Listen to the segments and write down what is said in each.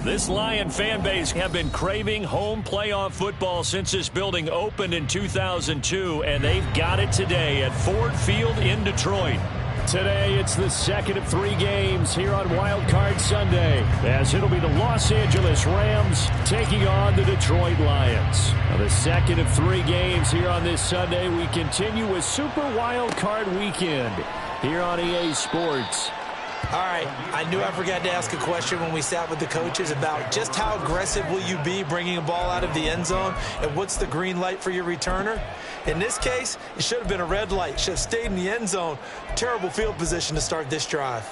This Lion fan base have been craving home playoff football since this building opened in 2002, and they've got it today at Ford Field in Detroit. Today, it's the second of 3 games here on Wild Card Sunday, as it'll be the Los Angeles Rams taking on the Detroit Lions. Now, the second of 3 games here on this Sunday, we continue with Super Wild Card Weekend here on EA Sports. All right, I knew I forgot to ask a question when we sat with the coaches about just how aggressive will you be bringing a ball out of the end zone, and what's the green light for your returner? In this case, it should have been a red light. Should have stayed in the end zone. Terrible field position to start this drive.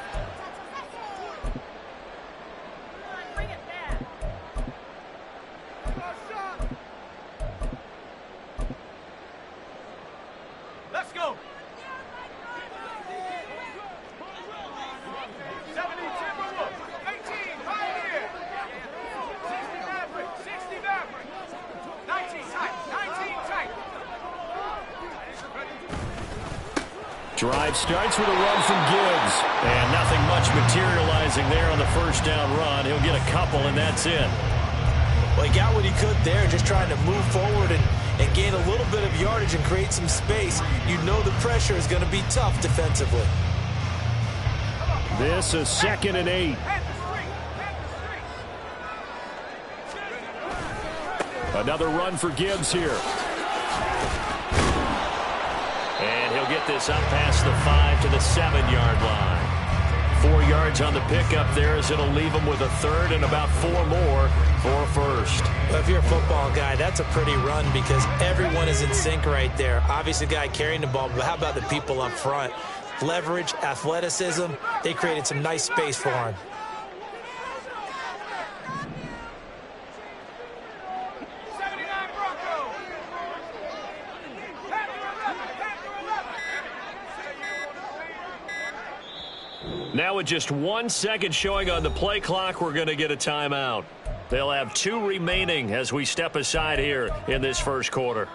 Drive starts with a run from Gibbs. And nothing much materializing there on the first down run. He'll get a couple, and that's it. Well, he got what he could there, just trying to move forward and gain a little bit of yardage and create some space. You know the pressure is going to be tough defensively. This is 2nd and 8. Another run for Gibbs here. And he'll get this up past the 5 to the 7-yard line. 4 yards on the pickup there, as it'll leave him with a third and about 4 more for a first. Well, if you're a football guy, that's a pretty run because everyone is in sync right there. Obviously, the guy carrying the ball, but how about the people up front? Leverage, athleticism, they created some nice space for him. Now with just 1 second showing on the play clock, we're going to get a timeout. They'll have 2 remaining as we step aside here in this first quarter.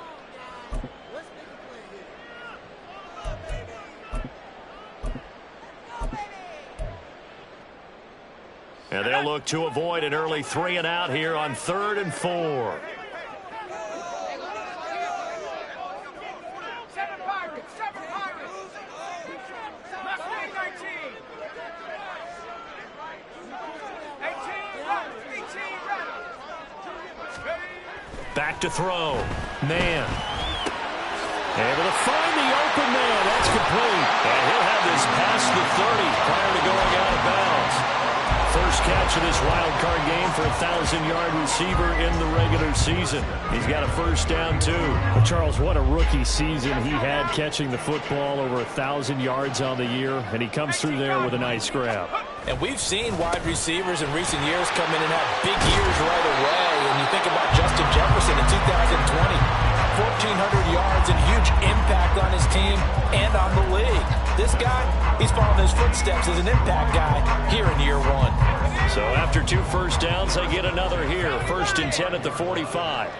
And they'll look to avoid an early 3 and out here on 3rd and 4. Back to throw. Man. Able to find the open man. That's complete. And he'll have this past the 30 prior to going out of bounds. First catch of this wild card game for a 1,000-yard receiver in the regular season. He's got a first down, too. Well, Charles, what a rookie season he had catching the football, over 1,000 yards on the year, and he comes through there with a nice grab. And we've seen wide receivers in recent years come in and have big years right away. And you think about Justin Jefferson in 2020, 1,400 yards and huge impact on his team and on the league. This guy, he's following his footsteps as an impact guy here in year 1. So after 2 first downs, they get another here. 1st and 10 at the 45.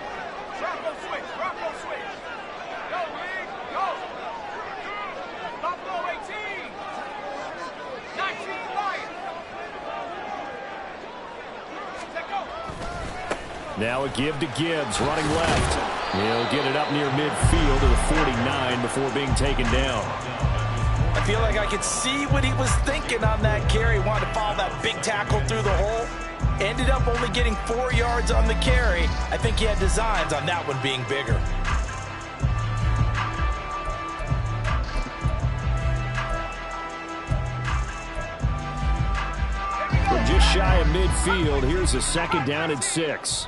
Now a give to Gibbs, running left. He'll get it up near midfield to the 49 before being taken down. I feel like I could see what he was thinking on that carry. Wanted to follow that big tackle through the hole. Ended up only getting 4 yards on the carry. I think he had designs on that one being bigger. From just shy of midfield, here's a 2nd down and 6.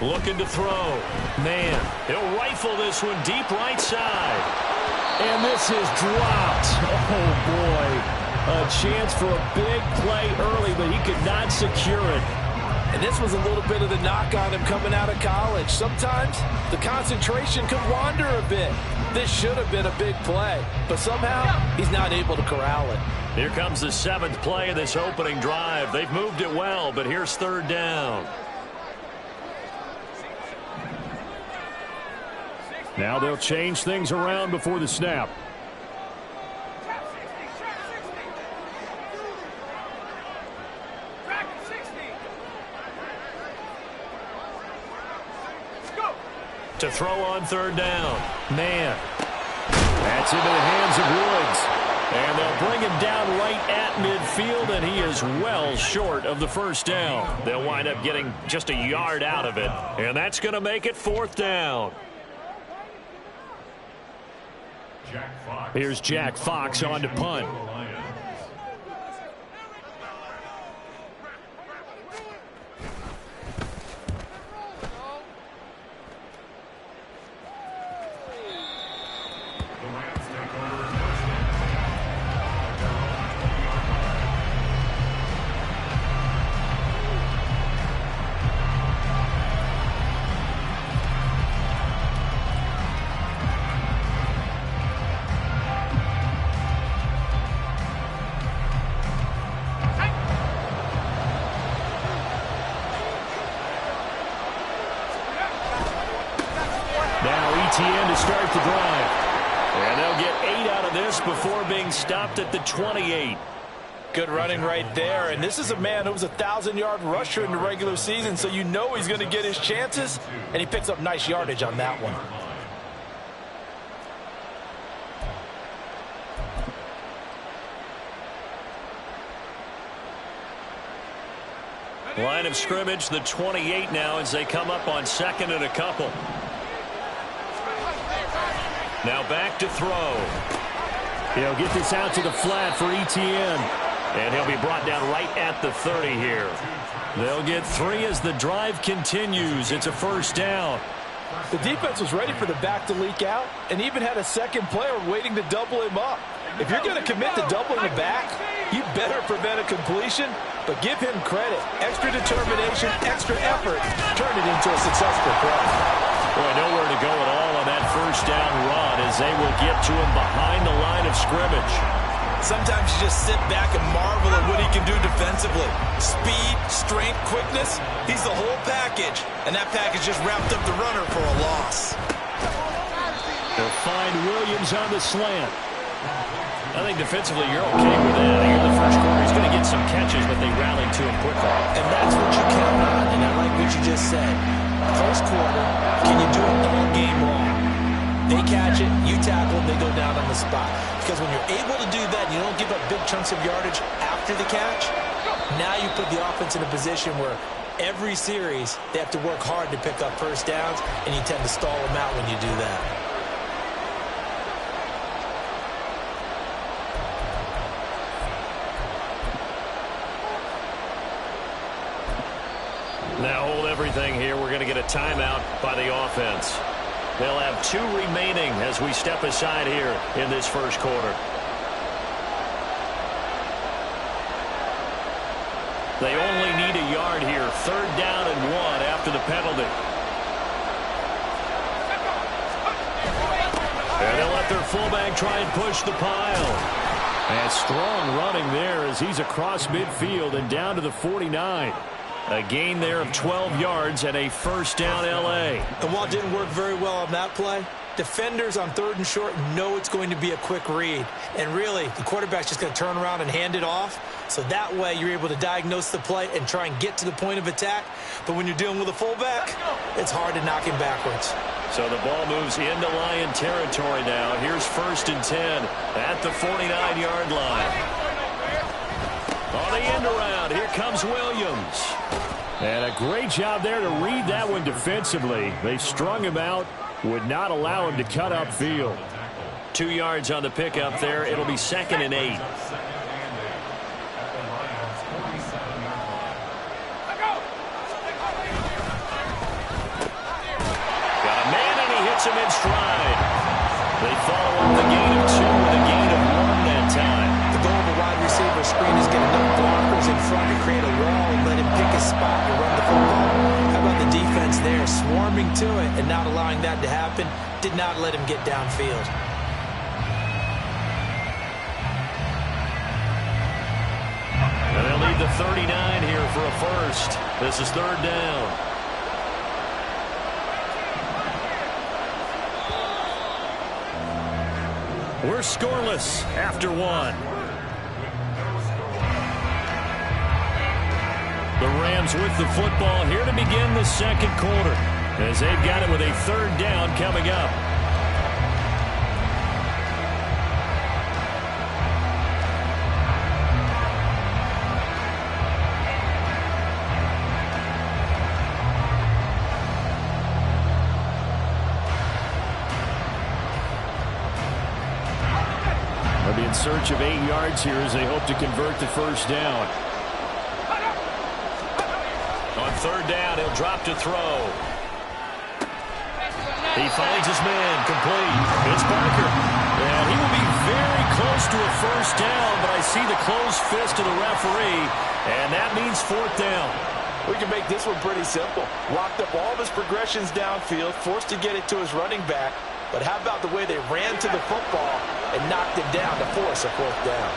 Looking to throw. Man, he'll rifle this one deep right side. And this is dropped. Oh, boy. A chance for a big play early, but he could not secure it. And this was a little bit of the knock on him coming out of college. Sometimes the concentration could wander a bit. This should have been a big play, but somehow he's not able to corral it. Here comes the 7th play of this opening drive. They've moved it well, but here's 3rd down. Now they'll change things around before the snap. To throw on third down. Man. That's into the hands of Woods. And they'll bring him down right at midfield, and he is well short of the first down. They'll wind up getting just a yard out of it, and that's going to make it fourth down. Here's Jack Fox on to punt. ETN to start the drive. And they'll get 8 out of this before being stopped at the 28. Good running right there. And this is a man who was a 1,000-yard rusher in the regular season, so you know he's going to get his chances. And he picks up nice yardage on that one. Line of scrimmage, the 28 now as they come up on second and a couple. Now back to throw. He'll get this out to the flat for ETN. And he'll be brought down right at the 30 here. They'll get 3 as the drive continues. It's a first down. The defense was ready for the back to leak out and even had a second player waiting to double him up. If you're going to commit to doubling the back, you better prevent a completion, but give him credit. Extra determination, extra effort, turn it into a successful play. Boy, nowhere to go at all on that first down run as they will get to him behind the line of scrimmage. Sometimes you just sit back and marvel at what he can do defensively. Speed, strength, quickness, he's the whole package. And that package just wrapped up the runner for a loss. They'll find Williams on the slant. I think defensively you're okay with that. I think in the first quarter he's going to get some catches, but they rallied to him quickly. And that's what you count on, and I like what you just said. First quarter, can you do it all game long? They catch it, you tackle them, they go down on the spot. Because when you're able to do that, you don't give up big chunks of yardage after the catch, now you put the offense in a position where every series they have to work hard to pick up first downs, and you tend to stall them out when you do that. Now hold everything here. We're going to get a timeout by the offense. They'll have 2 remaining as we step aside here in this first quarter. They only need a yard here. 3rd down and 1 after the penalty. And they'll let their fullback try and push the pile. And strong running there as he's across midfield and down to the 49. A gain there of 12 yards and a first down L.A. And while it didn't work very well on that play, defenders on 3rd and short know it's going to be a quick read. And really, the quarterback's just going to turn around and hand it off. So that way, you're able to diagnose the play and try and get to the point of attack. But when you're dealing with a fullback, it's hard to knock him backwards. So the ball moves into Lion territory now. Here's 1st and 10 at the 49-yard line. On the end around, here comes Williams. And a great job there to read that one defensively. They strung him out, would not allow him to cut upfield. 2 yards on the pickup there. It'll be 2nd and 8. Got a man and he hits him in stride. They follow up the gain of 2 with a gain of 1 that time. The goal of a wide receiver screen is get enough blockers in front to create a wall and let him pick his spot to run the football. How about the defense there, swarming to it and not allowing that to happen? Did not let him get downfield. And they'll leave the 39 here for a first. This is 3rd down. We're scoreless after one. The Rams with the football here to begin the second quarter, as they've got it with a third down coming up. They'll be in search of 8 yards here as they hope to convert the first down. On third down, he'll drop to throw. He finds his man, complete. It's Parker. And he will be very close to a first down, but I see the closed fist of the referee, and that means fourth down. We can make this one pretty simple. Locked up all of his progressions downfield, forced to get it to his running back. But how about the way they ran to the football and knocked him down to force a fourth down?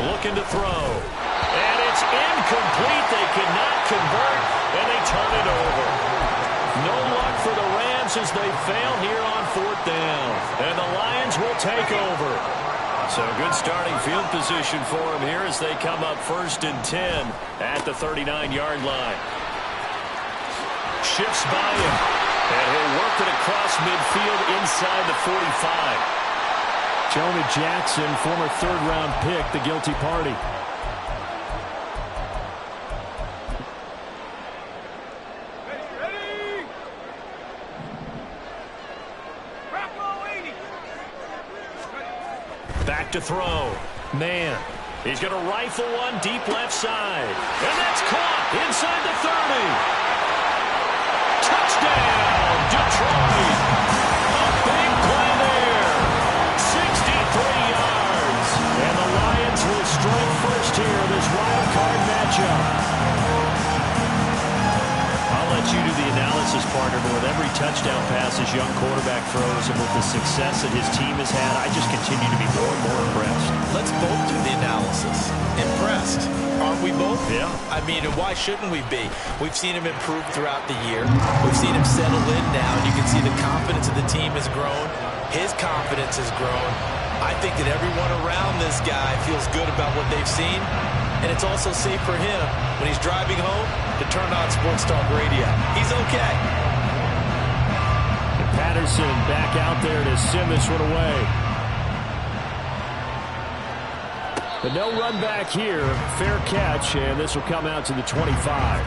Looking to throw. And it's incomplete. They cannot convert, and they turn it over. No luck for the Rams as they fail here on fourth down. And the Lions will take over. So good starting field position for them here as they come up 1st and 10 at the 39-yard line. Shifts by him, and he'll work it across midfield inside the 45. Jonah Jackson, former third-round pick, the guilty party. Back to throw. Man. He's going to rifle one deep left side. And that's caught inside the 30. Touchdown, Detroit. A big play there. 63 yards. And the Lions will strike first here in this wild card matchup. I'll let you do the analysis, partner, but with every touchdown pass his young quarterback throws and with the success that his team has had, I just continue to be more and more impressed. Let's both do the analysis. Impressed. Aren't we both? Yeah. I mean, why shouldn't we be? We've seen him improve throughout the year. We've seen him settle in now, and you can see the confidence of the team has grown. His confidence has grown. I think that everyone around this guy feels good about what they've seen, and it's also safe for him when he's driving home to turn on Sports Talk Radio. He's okay. And Patterson back out there to send this one away. But no run back here. Fair catch, and this will come out to the 25.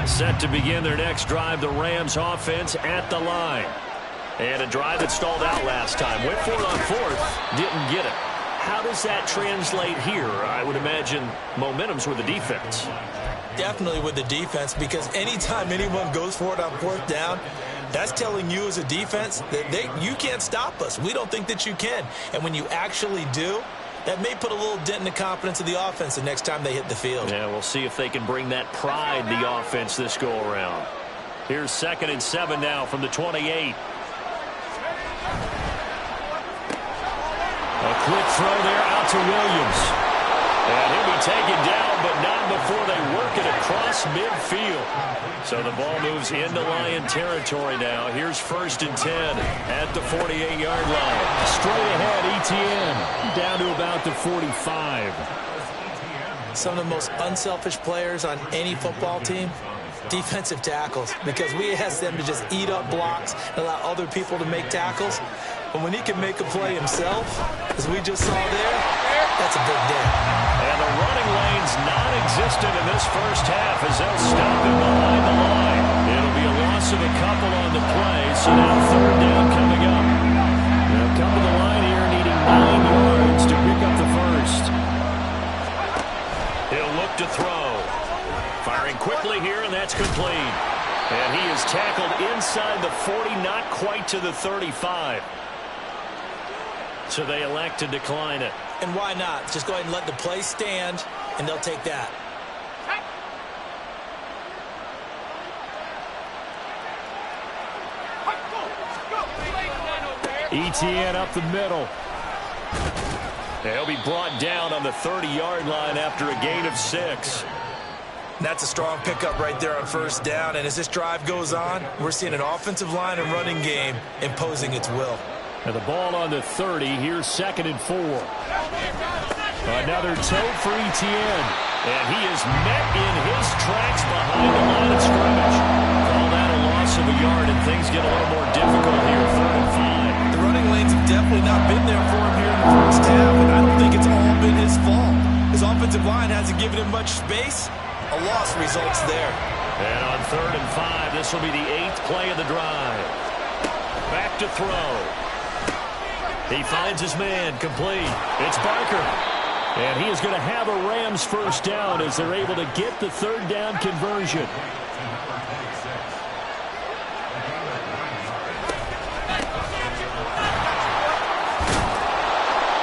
Set to begin their next drive, the Rams offense at the line. And a drive that stalled out last time. Went for it on fourth, didn't get it. How does that translate here? I would imagine momentum's with the defense. Definitely with the defense, because anytime anyone goes for it on fourth down, that's telling you as a defense that you can't stop us. We don't think that you can. And when you actually do, that may put a little dent in the confidence of the offense the next time they hit the field. Yeah, we'll see if they can bring that pride the offense this go-around. Here's 2nd and 7 now from the 28. A quick throw there out to Williams. And he'll be taken down, but not before they work it across midfield. So the ball moves into Lion territory now. Here's 1st and 10 at the 48-yard line. Straight ahead, Etienne down to about the 45. Some of the most unselfish players on any football team, defensive tackles, because we ask them to just eat up blocks and allow other people to make tackles. But when he can make a play himself, as we just saw there, that's a big day. And the running lane's non-existent in this first half as they'll stop him behind the line. It'll be a loss of a couple on the play, so now 3rd down coming up. They'll come to the line here needing 9 yards to pick up the first. He'll look to throw. Firing quickly here, and that's complete. And he is tackled inside the 40, not quite to the 35. So they elect to decline it. And why not? Just go ahead and let the play stand, and they'll take that. Etienne up the middle. He'll be brought down on the 30-yard line after a gain of 6. That's a strong pickup right there on first down. And as this drive goes on, we're seeing an offensive line and running game imposing its will. And the ball on the 30. Here's 2nd and 4. Another toe for Etienne. And he is met in his tracks behind the line of scrimmage. Call that a loss of a yard, and things get a little more difficult here. 3rd and 5. The running lanes have definitely not been there for him here in the first half, and I don't think it's all been his fault. His offensive line hasn't given him much space. A loss results there. And on 3rd and 5, this will be the 8th play of the drive. Back to throw. He finds his man, complete. It's Barker. And he is going to have a Rams first down as they're able to get the 3rd down conversion.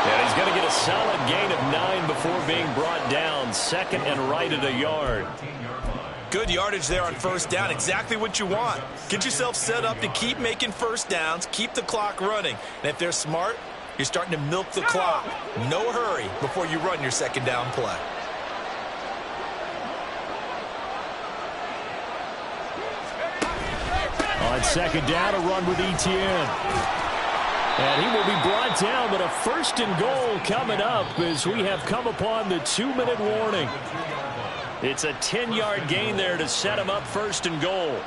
And he's going to get a solid gain of 9 before being brought down. 2nd and right at a yard. Good yardage there on first down. Exactly what you want. Get yourself set up to keep making first downs, keep the clock running. And if they're smart, you're starting to milk the clock. No hurry before you run your 2nd down play. On 2nd down, a run with Etienne. And he will be brought down, but a 1st and goal coming up as we have come upon the 2-minute warning. It's a 10-yard gain there to set him up 1st and goal.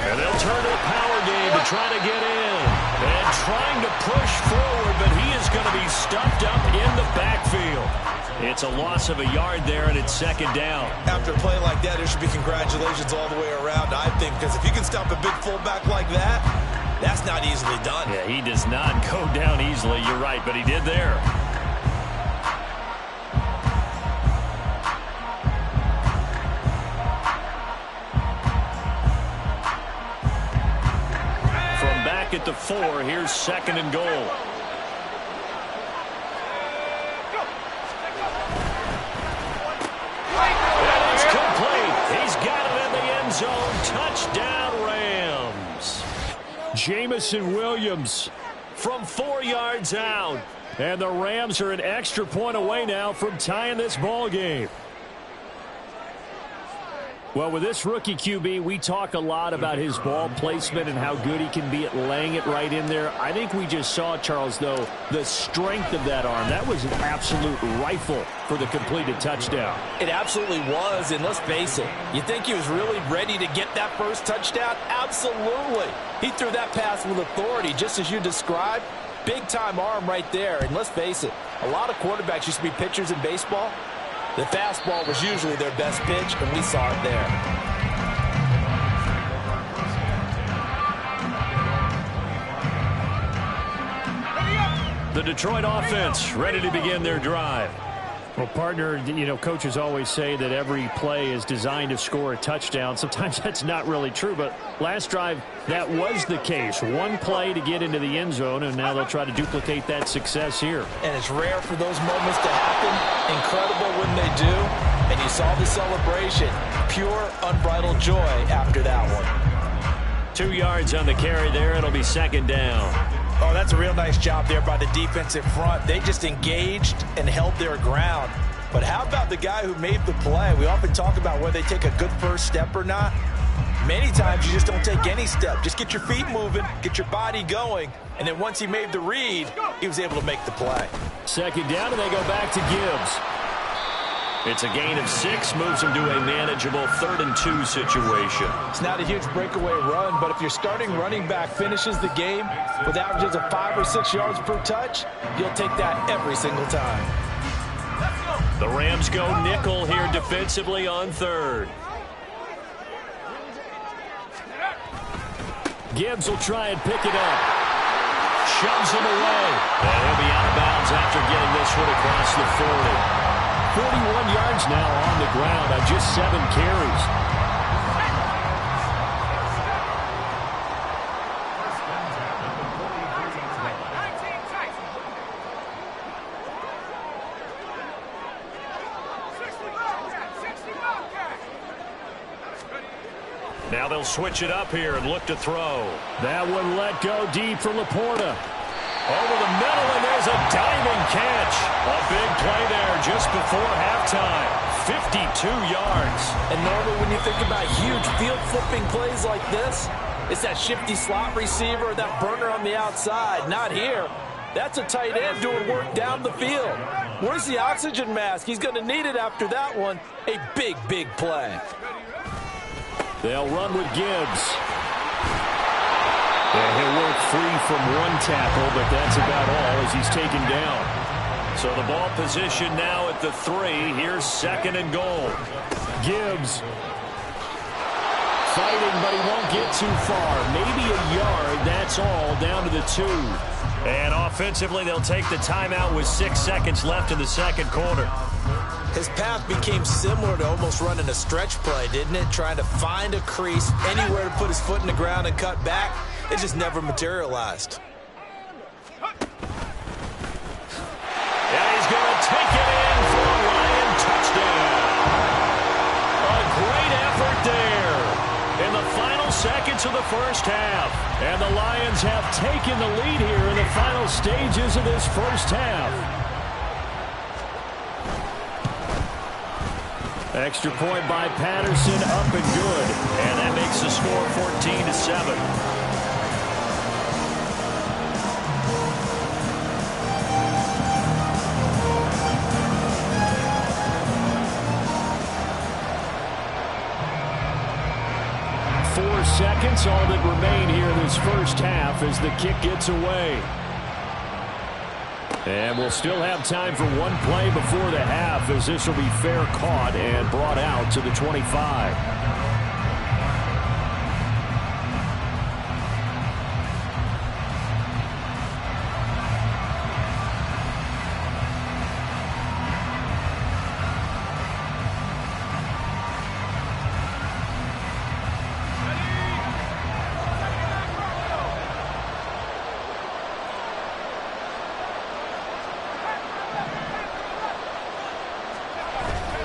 And they'll turn to the power game to try to get in. And trying to push forward, but he is going to be stuffed up in the backfield. It's a loss of a yard there, and it's 2nd down. After a play like that, there should be congratulations all the way around, I think, because if you can stop a big fullback like that, that's not easily done. Yeah, he does not go down easily. You're right, but he did there. At the 4, here's 2nd and goal. And it's complete. He's got it in the end zone. Touchdown, Rams. Jameson Williams From 4 yards out. And the Rams are an extra point away now from tying this ball game. Well, with this rookie QB, we talk a lot about his ball placement and how good he can be at laying it right in there. I think we just saw, Charles, though, the strength of that arm. That was an absolute rifle for the completed touchdown. It absolutely was, and let's face it, you think he was really ready to get that first touchdown? Absolutely. He threw that pass with authority, just as you described. Big-time arm right there, and let's face it, a lot of quarterbacks used to be pitchers in baseball. The fastball was usually their best pitch, and we saw it there. The Detroit offense ready to begin their drive. Well, partner, you know, coaches always say that every play is designed to score a touchdown. Sometimes that's not really true, but last drive, that was the case. One play to get into the end zone, and now they'll try to duplicate that success here. And it's rare for those moments to happen. Incredible when they do. And you saw the celebration. Pure, unbridled joy after that one. 2 yards on the carry there. It'll be 2nd down. Oh, that's a real nice job there by the defensive front. They just engaged and held their ground. But how about the guy who made the play? We often talk about whether they take a good first step or not. Many times you just don't take any step. Just get your feet moving, get your body going, and then once he made the read, he was able to make the play. 2nd down, and they go back to Gibbs. It's a gain of 6, moves him to a manageable 3rd and 2 situation. It's not a huge breakaway run, but if your starting running back finishes the game with averages of 5 or 6 yards per touch, you'll take that every single time. The Rams go nickel here defensively on 3rd. Gibbs will try and pick it up. Shoves him away. And he'll be out of bounds after getting this one across the 40. 41 yards now on the ground on just 7 carries. Now they'll switch it up here and look to throw. That one let go deep for Laporta. Over the middle, and there's a diving catch. A big play there just before halftime. 52 yards. And normally when you think about huge field-flipping plays like this, it's that shifty slot receiver, that burner on the outside. Not here. That's a tight end doing work down the field. Where's the oxygen mask? He's going to need it after that one. A big, big play. They'll run with Gibbs. And he'll work free from one tackle, but that's about all as he's taken down. So the ball position now at the 3. Here's 2nd and goal. Gibbs fighting, but he won't get too far. Maybe a yard, that's all, down to the 2. And offensively, they'll take the timeout with 6 seconds left in the second quarter. His path became similar to almost running a stretch play, didn't it? Trying to find a crease, anywhere to put his foot in the ground and cut back. It just never materialized. And he's going to take it in for a Lion touchdown. A great effort there in the final seconds of the first half. And the Lions have taken the lead here in the final stages of this first half. Extra point by Patterson, up and good. And that makes the score 14-7. 4 seconds, all that remain here in this first half as the kick gets away. And we'll still have time for one play before the half as this will be fair caught and brought out to the 25.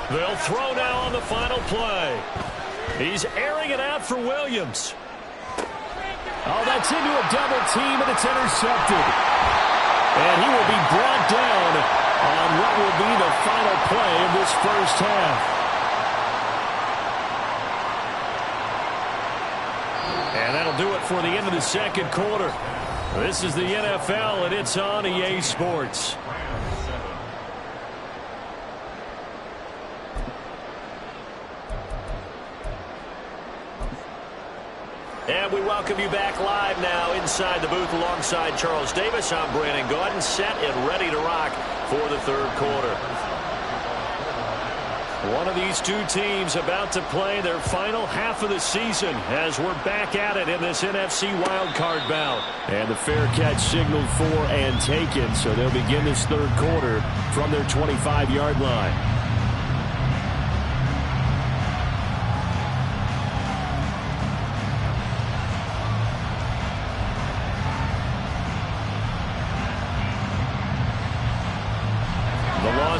They'll throw now on the final play. He's airing it out for Williams. Oh, that's into a double team, and it's intercepted. And he will be brought down on what will be the final play of this first half. And that'll do it for the end of the second quarter. This is the NFL, and it's on EA Sports. And we welcome you back live now inside the booth alongside Charles Davis. I'm Brandon Gaudin, set and ready to rock for the third quarter. One of these two teams about to play their final half of the season as we're back at it in this NFC wildcard bout. And the fair catch signaled for and taken, so they'll begin this third quarter from their 25-yard line.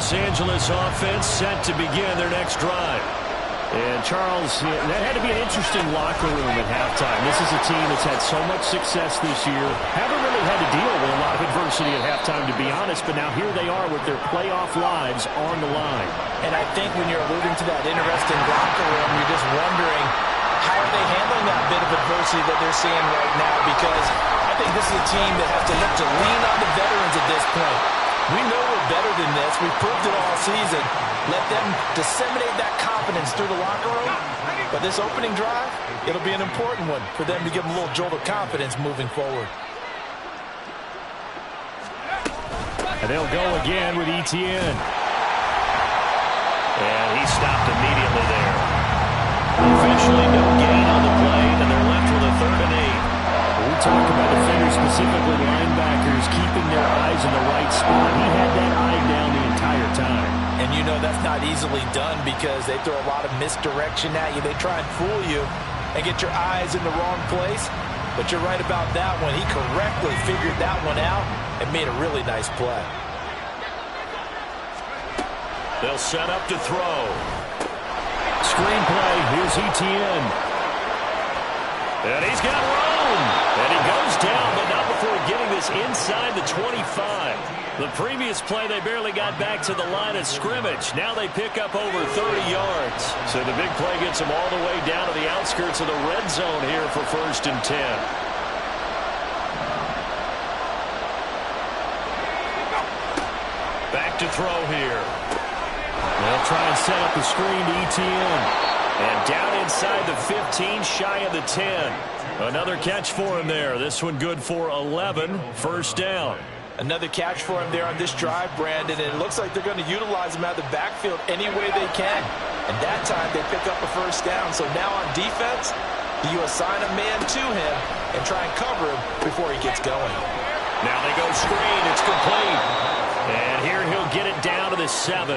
Los Angeles offense set to begin their next drive. And Charles, that had to be an interesting locker room at halftime. This is a team that's had so much success this year. Haven't really had to deal with a lot of adversity at halftime, to be honest, but now here they are with their playoff lives on the line. And I think when you're alluding to that interesting locker room, you're just wondering how are they handling that bit of adversity that they're seeing right now, because I think this is a team that has to look to lean on the veterans at this point. We know we're better than this. We've proved it all season. Let them disseminate that confidence through the locker room. But this opening drive, it'll be an important one for them to give them a little jolt of confidence moving forward. And they'll go again with Etienne. And he stopped immediately there. Officially no gain on the play, and they're left with a 3rd and 8. We talk about defenders, specifically linebackers, keeping their eyes in the right spot. He had that eye down the entire time. And you know that's not easily done because they throw a lot of misdirection at you. They try and fool you and get your eyes in the wrong place. But you're right about that one. He correctly figured that one out and made a really nice play. They'll set up to throw. Screen play. Here's Etienne. And he's got room. And he goes down, but not before getting this inside the 25. The previous play, they barely got back to the line of scrimmage. Now they pick up over 30 yards. So the big play gets them all the way down to the outskirts of the red zone here for 1st and 10. Back to throw here. They'll try and set up the screen to ETN. And down inside the 15, shy of the 10. Another catch for him there. This one good for 11, 1st down. Another catch for him there on this drive, Brandon, and it looks like they're going to utilize him out of the backfield any way they can. And that time they pick up a 1st down. So now on defense, you assign a man to him and try and cover him before he gets going. Now they go screen. It's complete. And here he'll get it down to the 7.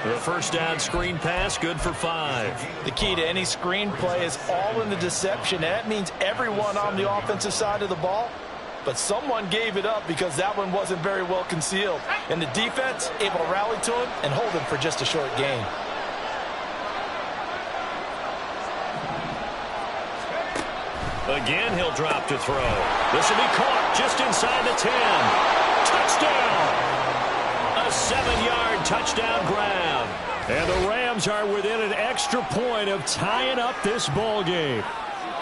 The 1st down screen pass, good for 5. The key to any screen play is all in the deception. That means everyone on the offensive side of the ball. But someone gave it up because that one wasn't very well concealed. And the defense able to rally to him and hold him for just a short gain. Again, he'll drop to throw. This will be caught just inside the 10. Touchdown! A 7-yard touchdown grab. And the Rams are within an extra point of tying up this ball game.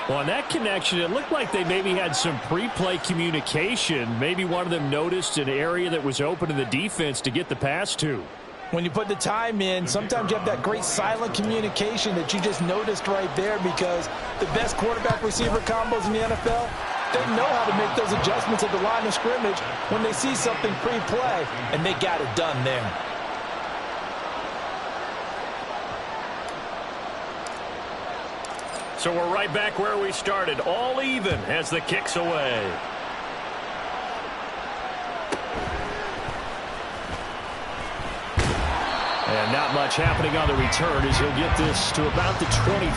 Well, on that connection, it looked like they maybe had some pre-play communication. Maybe one of them noticed an area that was open to the defense to get the pass to. When you put the time in, sometimes you have that great silent communication that you just noticed right there, because the best quarterback-receiver combos in the NFL, they know how to make those adjustments at the line of scrimmage when they see something pre-play, and they got it done there. So we're right back where we started, all even as the kick's away. And not much happening on the return as he'll get this to about the 23.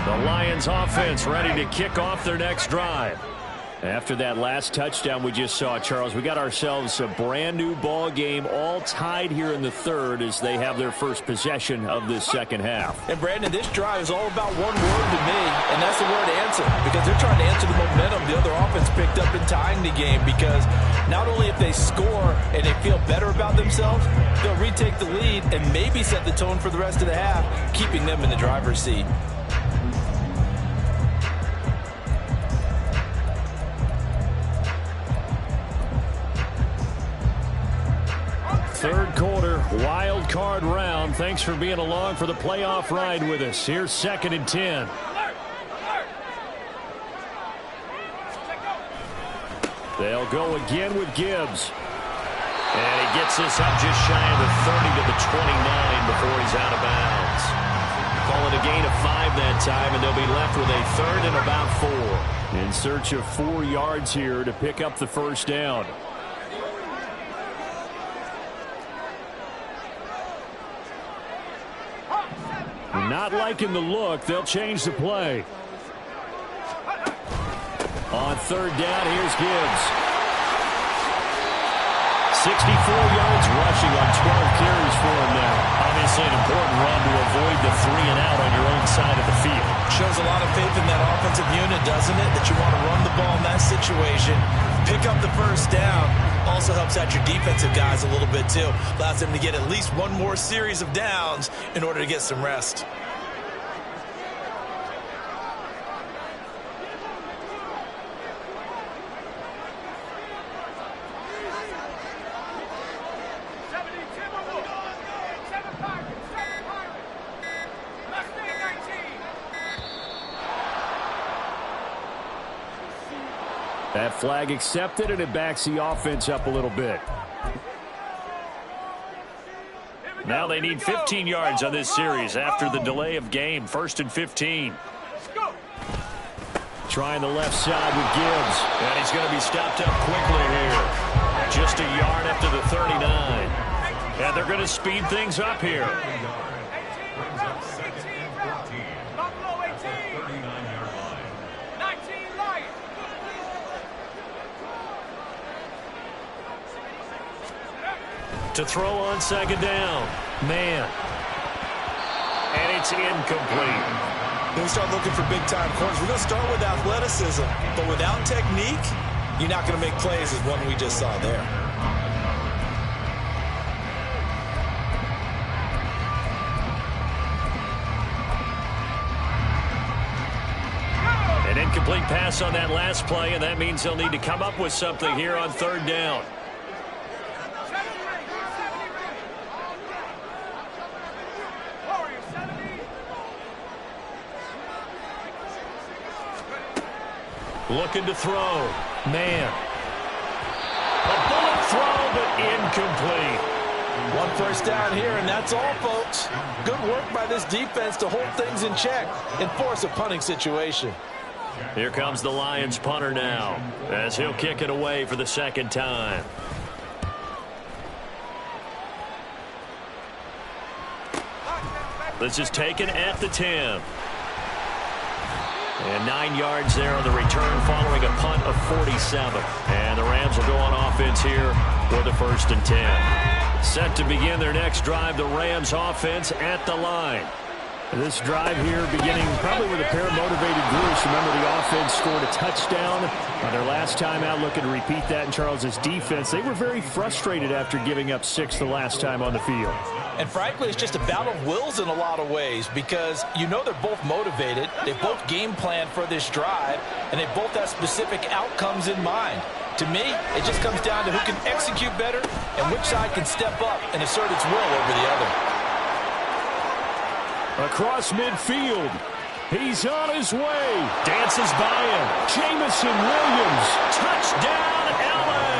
The Lions offense ready to kick off their next drive. After that last touchdown we just saw, Charles, we got ourselves a brand new ball game, all tied here in the 3rd as they have their first possession of this 2nd half. And Brandon, this drive is all about one word to me, and that's the word answer, because they're trying to answer the momentum the other offense picked up in tying the game, because not only if they score and they feel better about themselves, they'll retake the lead and maybe set the tone for the rest of the half, keeping them in the driver's seat. Third quarter, wild card round. Thanks for being along for the playoff ride with us. Here's 2nd and 10. They'll go again with Gibbs. And he gets this up just shy of the 30 to the 29 before he's out of bounds. Call it a gain of 5 that time, and they'll be left with a 3rd and about 4. In search of 4 yards here to pick up the 1st down. Not liking the look. They'll change the play. On 3rd down, here's Gibbs. 64 yards rushing on 12 carries for him now. Obviously an important run to avoid the 3-and-out on your own side of the field. Shows a lot of faith in that offensive unit, doesn't it? That you want to run the ball in that situation. Pick up the 1st down. Also helps out your defensive guys a little bit too. Allows them to get at least one more series of downs in order to get some rest. That flag accepted, and it backs the offense up a little bit. Now they need 15 yards on this series after the delay of game. 1st and 15. Trying the left side with Gibbs. And he's going to be stopped up quickly here. Just a yard after the 39. And they're going to speed things up here. To throw on 2nd down. Man. It's incomplete. When we start looking for big-time corners, we're going to start with athleticism. But without technique, you're not going to make plays as one we just saw there. An incomplete pass on that last play, and that means they'll need to come up with something here on third down. Looking to throw. Man. A bullet throw, but incomplete. One first down here, and that's all, folks. Good work by this defense to hold things in check and force a punting situation. Here comes the Lions punter now, as he'll kick it away for the second time. This is taken at the 10. And 9 yards there on the return following a punt of 47. And the Rams will go on offense here with a 1st and 10. Set to begin their next drive, the Rams offense at the line. This drive here beginning probably with a pair of motivated groups. Remember, the offense scored a touchdown on their last time out, looking to repeat that in Charles's defense. They were very frustrated after giving up 6 the last time on the field. And frankly, it's just a battle of wills in a lot of ways because you know they're both motivated. They both game plan for this drive, and they both have specific outcomes in mind. To me, it just comes down to who can execute better and which side can step up and assert its will over the other. Across midfield. He's on his way. Dances by him. Jamison Williams. Touchdown, LA.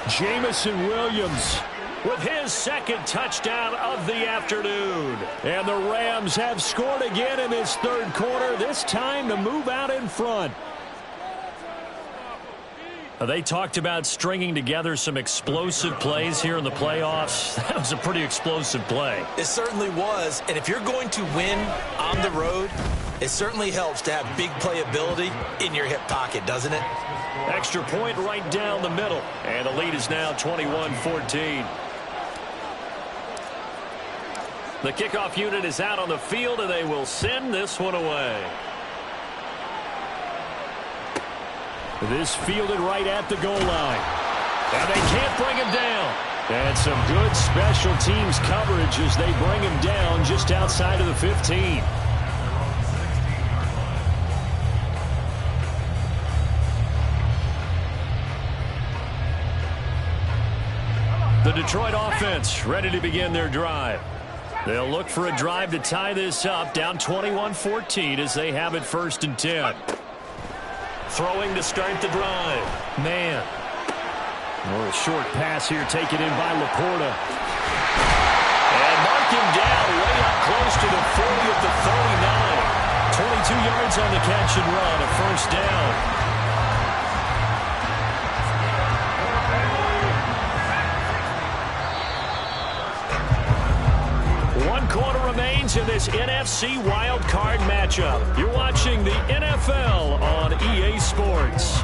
Jamison Williams with his second touchdown of the afternoon. And the Rams have scored again in this third quarter. This time to move out in front. They talked about stringing together some explosive plays here in the playoffs. That was a pretty explosive play. It certainly was. And if you're going to win on the road, it certainly helps to have big playability in your hip pocket, doesn't it? Extra point right down the middle. And the lead is now 21-14. The kickoff unit is out on the field, and they will send this one away. This fielded right at the goal line. And they can't bring him down. And some good special teams coverage as they bring him down just outside of the 15. The Detroit offense ready to begin their drive. They'll look for a drive to tie this up, down 21-14 as they have it 1st and 10. Throwing to start the drive. Man. A short pass here taken in by Laporta. And mark him down way up close to the 40 at the 39. 22 yards on the catch and run, a 1st down. One quarter remains in this NFC Wild Card matchup. You're watching the NFL on EA Sports.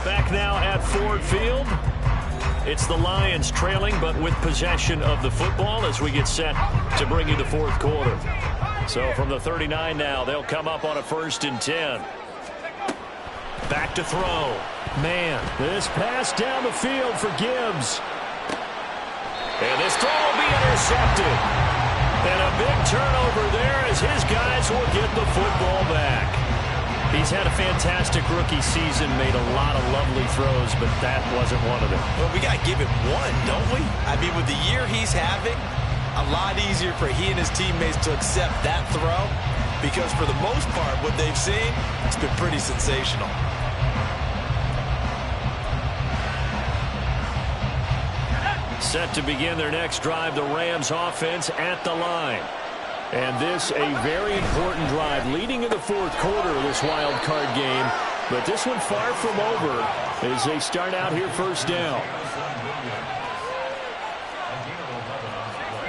Back now at Ford Field. It's the Lions trailing, but with possession of the football as we get set to bring you the 4th quarter. So from the 39 now, they'll come up on a 1st and 10. Back to throw. Man, this pass down the field for Gibbs. And this throw will be intercepted. And a big turnover there as his guys will get the football back. He's had a fantastic rookie season, made a lot of lovely throws, but that wasn't one of them. Well, we got to give it one, don't we? I mean, with the year he's having, a lot easier for he and his teammates to accept that throw because for the most part, what they've seen, it's been pretty sensational. Set to begin their next drive, the Rams offense at the line. And this a very important drive leading in the 4th quarter of this wild card game. But this one far from over as they start out here 1st down.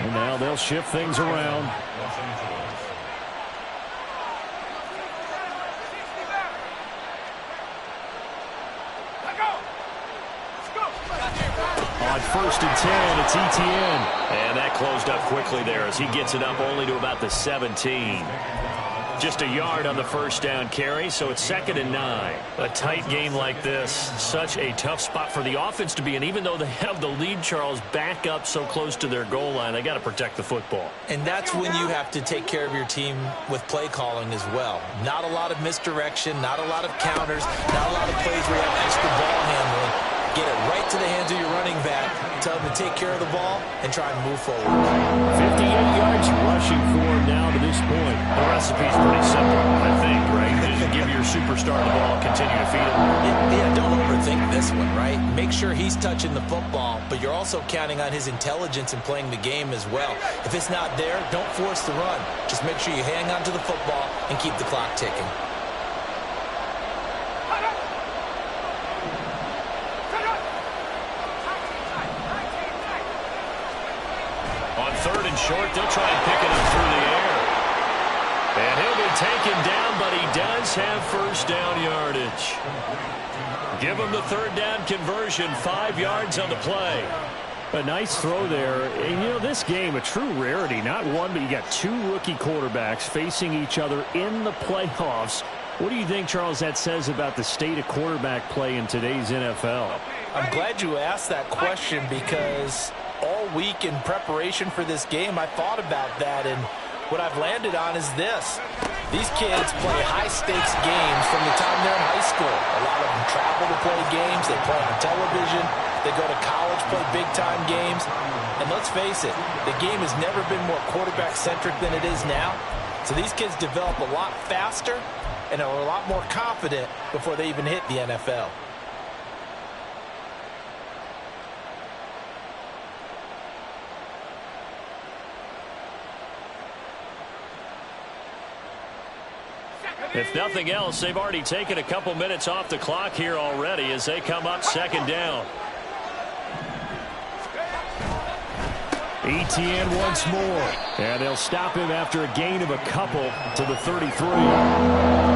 And now they'll shift things around. On on 1st and 10. It's Etienne. And that closed up quickly there as he gets it up only to about the 17. Just a yard on the first down carry, so it's 2nd and 9. A tight game like this, such a tough spot for the offense to be in. Even though they have the lead, Charles, back up so close to their goal line, they got to protect the football. And that's when you have to take care of your team with play calling as well. Not a lot of misdirection, not a lot of counters, not a lot of plays where you have extra ball handling. Get it right to the hands of your running back. Tell him to take care of the ball and try and move forward. 58 yards rushing for him now to this point. The recipe's pretty simple, I think, right? Just give your superstar the ball, continue to feed him. Yeah, don't overthink this one, right? Make sure he's touching the football, but you're also counting on his intelligence in playing the game as well. If it's not there, don't force the run. Just make sure you hang on to the football and keep the clock ticking. On 3rd and short, they'll try and pick it up through the air. And he'll be taken down, but he does have first down yardage. Give him the 3rd down conversion, 5 yards on the play. A nice throw there. And, you know, this game, a true rarity. Not one, but you got 2 rookie quarterbacks facing each other in the playoffs. What do you think, Charles, that says about the state of quarterback play in today's NFL? I'm glad you asked that question because all week in preparation for this game, I thought about that, and what I've landed on is this. These kids play high-stakes games from the time they're in high school. A lot of them travel to play games. They play on television. They go to college, play big-time games. And let's face it, the game has never been more quarterback-centric than it is now. So these kids develop a lot faster and are a lot more confident before they even hit the NFL. If nothing else, they've already taken a couple minutes off the clock here already as they come up 2nd down. Etienne once more. And they'll stop him after a gain of a couple to the 33.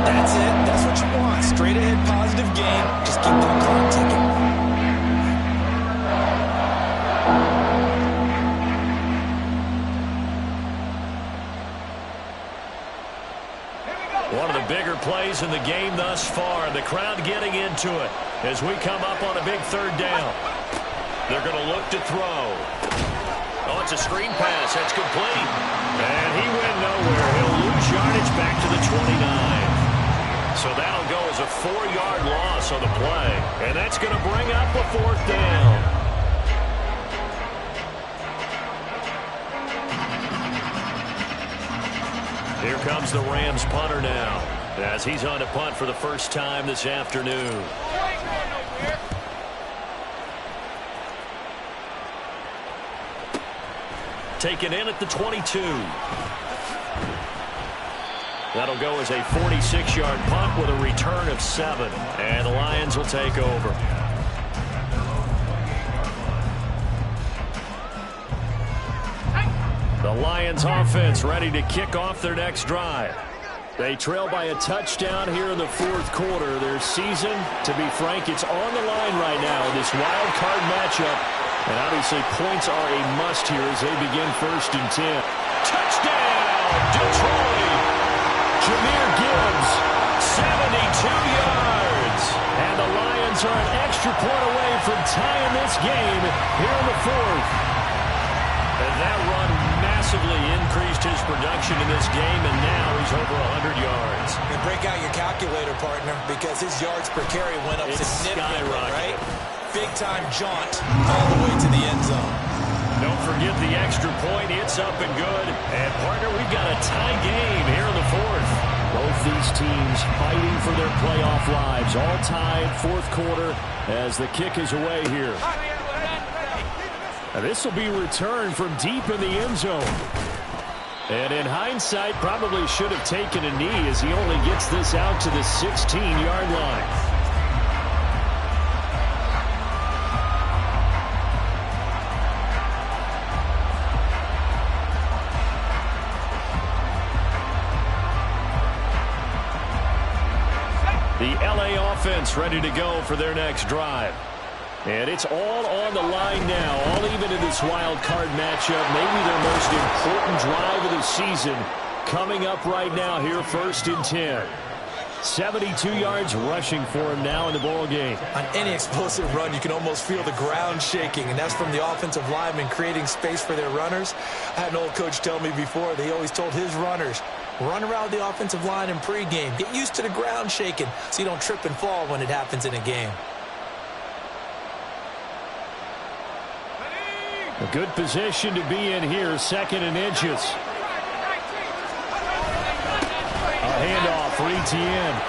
That's it. That's what you want. Straight ahead positive gain. Just keep that clock ticking. One of the bigger plays in the game thus far. The crowd getting into it as we come up on a big 3rd down. They're going to look to throw. Oh, it's a screen pass. That's complete. And he went nowhere. He'll lose yardage back to the 29. So that'll go as a 4-yard loss on the play. And that's going to bring up a 4th down. Here comes the Rams punter now as he's on to punt for the first time this afternoon. Taken in at the 22. That'll go as a 46-yard punt with a return of 7. And the Lions will take over. The Lions offense ready to kick off their next drive. They trail by a touchdown here in the 4th quarter. Their season, to be frank, it's on the line right now in this wild card matchup. And obviously points are a must here as they begin 1st and 10. Touchdown, Detroit! Jahmyr Gibbs, 72 yards. And the Lions are an extra point away from tying this game here in the 4th. And that run massively increased his production in this game, and now he's over 100 yards. And break out your calculator, partner, because his yards per carry went up significantly, right? Big-time jaunt all the way to the end zone. Don't forget the extra point. It's up and good. And, partner, we've got a tie game here in the 4th. Both these teams fighting for their playoff lives. All tied, 4th quarter as the kick is away here. This will be returned from deep in the end zone. And in hindsight, probably should have taken a knee as he only gets this out to the 16-yard line. The LA offense ready to go for their next drive. And it's all on the line now, all even in this wild card matchup. Maybe their most important drive of the season coming up right now here, 1st and 10. 72 yards rushing for him now in the ball game. On any explosive run, you can almost feel the ground shaking, and that's from the offensive linemen creating space for their runners. I had an old coach tell me before, they always told his runners, run around the offensive line in pregame. Get used to the ground shaking so you don't trip and fall when it happens in a game. A good position to be in here, 2nd and inches. A handoff for Etienne.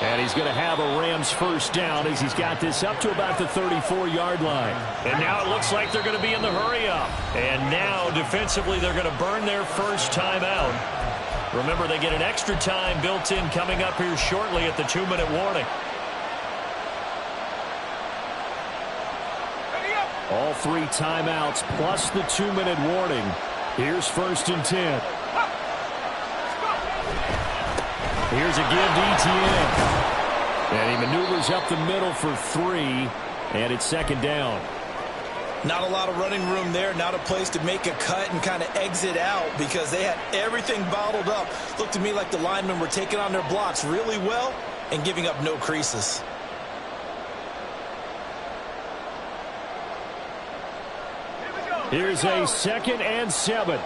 And he's going to have a Rams first down as he's got this up to about the 34-yard line. And now it looks like they're going to be in the hurry-up. And now, defensively, they're going to burn their first time out. Remember, they get an extra time built in coming up here shortly at the 2-minute warning. All 3 timeouts plus the 2-minute warning. Here's 1st and 10. Here's a give to Etienne. And he maneuvers up the middle for 3, and it's 2nd down. Not a lot of running room there, not a place to make a cut and kind of exit out because they had everything bottled up. Looked to me like the linemen were taking on their blocks really well and giving up no creases. Here's a 2nd and 7.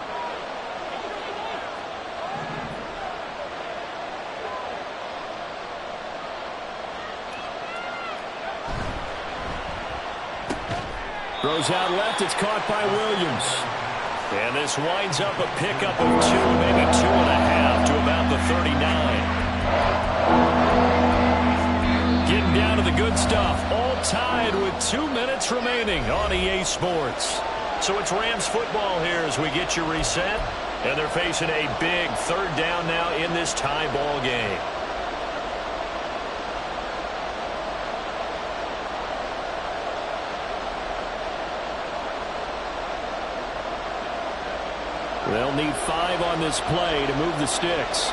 Throws out left. It's caught by Williams. And this winds up a pickup of 2, maybe 2.5 to about the 39. Getting down to the good stuff. All tied with 2 minutes remaining on EA Sports. So it's Rams football here as we get you reset. And they're facing a big 3rd down now in this tie ball game. They'll need 5 on this play to move the sticks.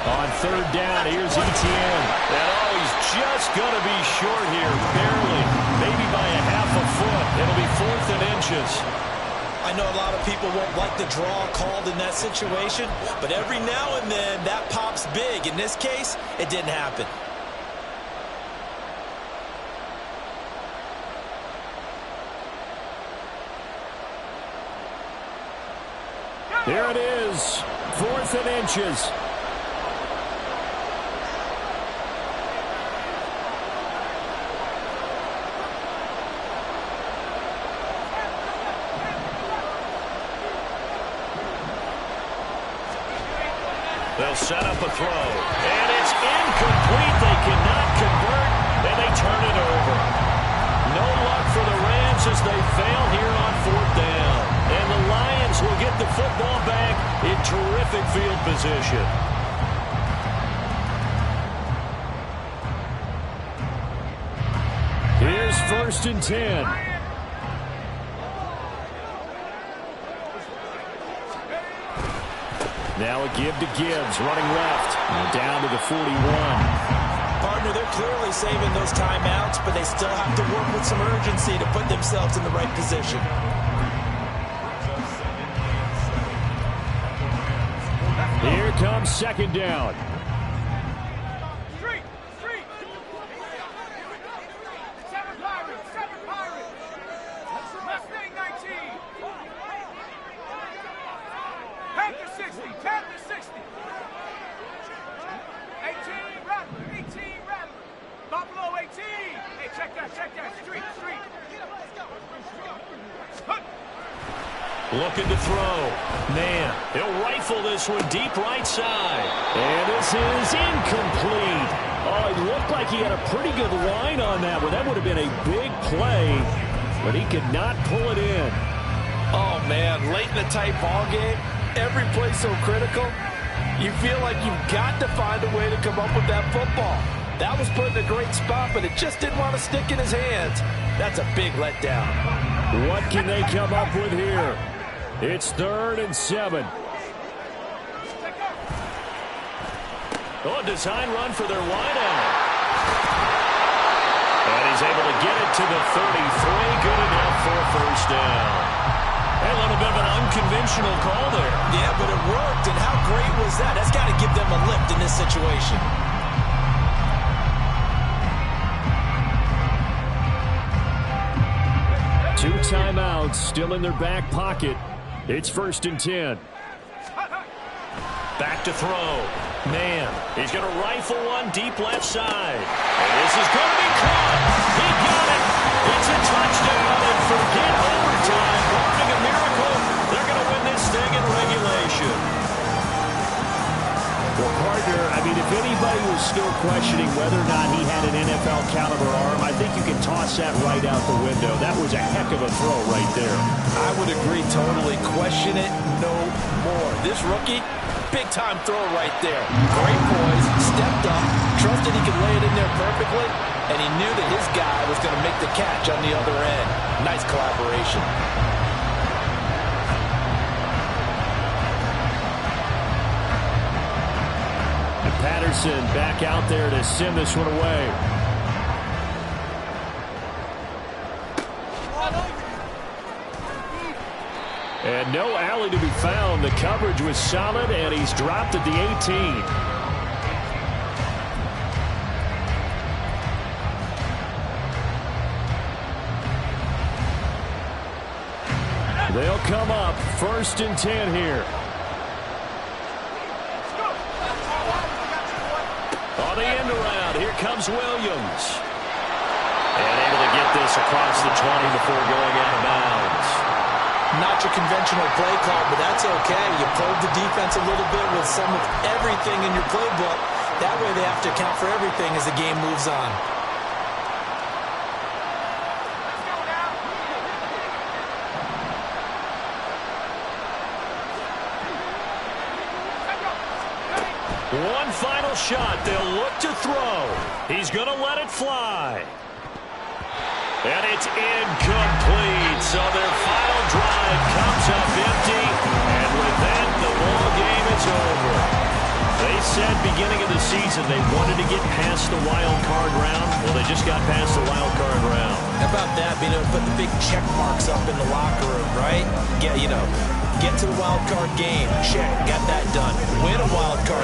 On 3rd down, here's Etienne. And he's just going to be short here, barely, maybe by a half a foot. It'll be 4th and inches. I know a lot of people won't like the draw called in that situation, but every now and then that pops big. In this case, it didn't happen. There it is, 4th and inches. They'll set up a throw. And it's incomplete. They cannot convert, and they turn it over. No luck for the Rams as they fail here on 4th down. And the Lions will get the football back in terrific field position. Here's 1st and 10. Now a give to Gibbs, running left, and down to the 41. Partner, they're clearly saving those timeouts, but they still have to work with some urgency to put themselves in the right position. Here comes 2nd down. Looking to throw. Man, he'll rifle this one deep right side. And this is incomplete. Oh, it looked like he had a pretty good line on that one. That would have been a big play, but he could not pull it in. Oh, man, late in the tight ball game, every play so critical, you feel like you've got to find a way to come up with that football. That was put in a great spot, but it just didn't want to stick in his hands. That's a big letdown. What can they come up with here? It's 3rd and 7. Oh, a design run for their wideout. And he's able to get it to the 33. Good enough for a first down. A little bit of an unconventional call there. Yeah, but it worked, and how great was that? That's got to give them a lift in this situation. Two timeouts still in their back pocket. It's 1st and 10. Back to throw. Man, he's going to rifle one deep left side. And this is going to be caught. He got it. It's a touchdown, and forget overtime. Barring a miracle, they're going to win this thing in regulation. Well, partner, I mean, if anybody was still questioning whether or not he had an NFL caliber arm, I think you can toss that right out the window. That was a heck of a throw right there. I would agree totally. Question it no more. This rookie, big-time throw right there. Great poise, stepped up, trusted he could lay it in there perfectly, and he knew that his guy was going to make the catch on the other end. Nice collaboration. Patterson back out there to send this one away. And no alley to be found. The coverage was solid, and he's dropped at the 18. They'll come up 1st and 10 here. On the end around, here comes Williams. And able to get this across the 20 before going out of bounds. Not your conventional play call, but that's okay. You probe the defense a little bit with some of everything in your playbook. That way they have to account for everything as the game moves on. One final shot. They'll look to throw. He's going to let it fly. And it's incomplete. So their final drive comes up empty. And with that, the ball game is over. They said beginning of the season they wanted to get past the wild card round. Well, they just got past the wild card round. How about that? Being able to put the big check marks up in the locker room, right? Get to the wild card game. Check. Got that done. Win a wild card